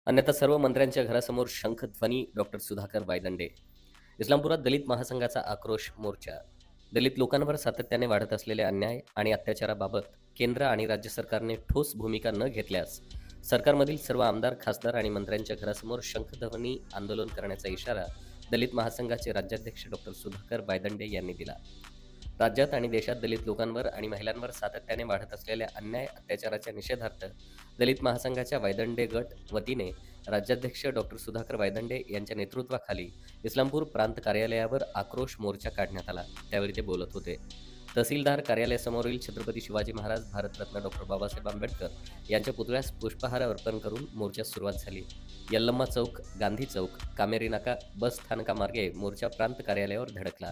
अन्यथा सर्व मंत्र्यांच्या घरासमोर शंखध्वनी. डॉक्टर सुधाकर वायदंडे. इस्लामपुरात दलित महासंघाचा आक्रोश मोर्चा. दलित लोकांवर सातत्याने वाढत असलेले अन्याय आणि अत्याचाराबाबत केंद्र आणि राज्य सरकारने ठोस भूमिका न घेतल्यास सरकारमधील सर्व आमदार, खासदार आणि मंत्र्यांच्या घरासमोर शंखध्वनी आंदोलन करण्याचा इशारा दलित महासंघाचे राज्याध्यक्ष डॉक्टर सुधाकर वायदंडे यांनी दिला. राज्यात आणि देशात दलित लोकांवर आणि महिलांवर सातत्याने वाढत असलेल्या अन्याय, अत्याचाराच्या निषेधार्थ दलित महासंघाच्या वायदंडे गट वतीने राज्याध्यक्ष डॉक्टर सुधाकर वायदंडे यांच्या नेतृत्वाखाली इस्लामपूर प्रांत कार्यालयावर आक्रोश मोर्चा काढण्यात आला. त्यावेळी ते बोलत होते. तहसीलदार कार्यालयासमोरील छत्रपती शिवाजी महाराज, भारतरत्न डॉक्टर बाबासाहेब आंबेडकर यांच्या पुतळ्यास पुष्पहार अर्पण करून मोर्चास सुरुवात झाली. यल्लम्मा चौक, गांधी चौक, कामेरी नाका, बस स्थानकामार्गे मोर्चा प्रांत कार्यालयावर धडकला.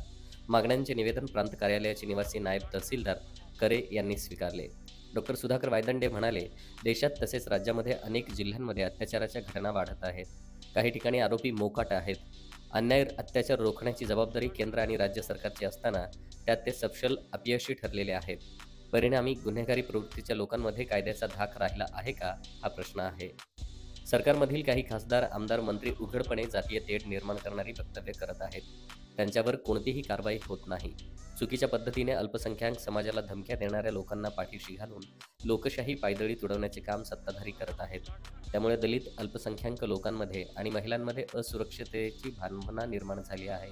मागण्यांचे निवेदन प्रांत कार्यालयाचे निवासी नायब तहसीलदार करे यांनी स्वीकारले. डॉक्टर सुधाकर वायदंडे म्हणाले, देशात तसेच राज्यामध्ये अनेक जिल्ह्यांमध्ये अत्याचाराच्या घटना वाढत आहेत. काही ठिकाणी आरोपी मोकाट आहेत. अन्याय, अत्याचार रोखण्याची जबाबदारी केंद्र आणि राज्य सरकारची असताना त्यात ते सपशेल अपयशी ठरलेले आहेत. परिणामी गुन्हेगारी प्रवृत्तीच्या लोकांमध्ये कायद्याचा धाक राहिला आहे का, हा प्रश्न आहे. सरकारमधील काही खासदार, आमदार, मंत्री उघडपणे जातीय तेढ निर्माण करणारी वक्तव्य करत आहेत. त्यांच्यावर कोणतीही कारवाई होत नाही. चुकीच्या पद्धतीने अल्पसंख्याक समाजाला धमक्या देणाऱ्या लोकांना पाठीशी घालून लोकशाही पायदळी तुडवण्याचे काम सत्ताधारी करत आहेत. त्यामुळे दलित, अल्पसंख्याक लोकांमध्ये आणि महिलांमध्ये असुरक्षिततेची भावना निर्माण झाली आहे.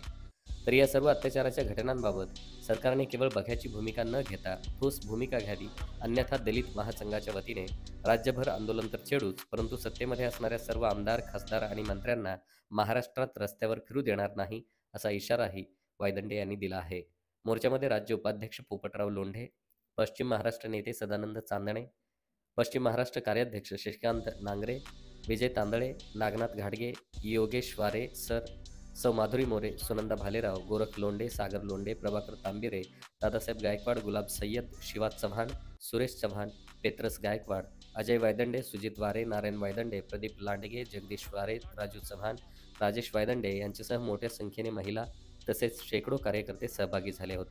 तर या सर्व अत्याचाराच्या घटनांबाबत सरकारने केवळ बघ्याची भूमिका न घेता ठोस भूमिका घ्यावी. अन्यथा दलित महासंघाच्या वतीने राज्यभर आंदोलन तर छेडूच, परंतु सत्तेमध्ये असणाऱ्या सर्व आमदार, खासदार आणि मंत्र्यांना महाराष्ट्रात रस्त्यावर फिरू देणार नाही, असा इशाराही वायदंडे यांनी दिला आहे. मोर्चामध्ये राज्य उपाध्यक्ष पोपटराव लोंढे, पश्चिम महाराष्ट्र नेते सदानंद चांदणे, पश्चिम महाराष्ट्र कार्याध्यक्ष शशिकांत नांगरे, विजय तांदळे, नागनाथ घाडगे, योगेश वारे सर, सौ माधुरी मोरे, सुनंदा भालेराव, गोरख लोंढे, सागर लोंढे, प्रभाकर तांबिरे, दादासाहेब गायकवाड, गुलाब सय्यद, शिवाज चव्हाण, सुरेश चव्हाण, पेत्रस गायकवाड, अजय वायदंडे, सुजित वारे, नारायण वायदंडे, प्रदीप लांडगे, जगदीश वारे, राजू चव्हाण, राजेश वायदंडे यांच्यासह मोठ्या संख्येने महिला तसेच शेकडो कार्यकर्ते सहभागी झाले होते.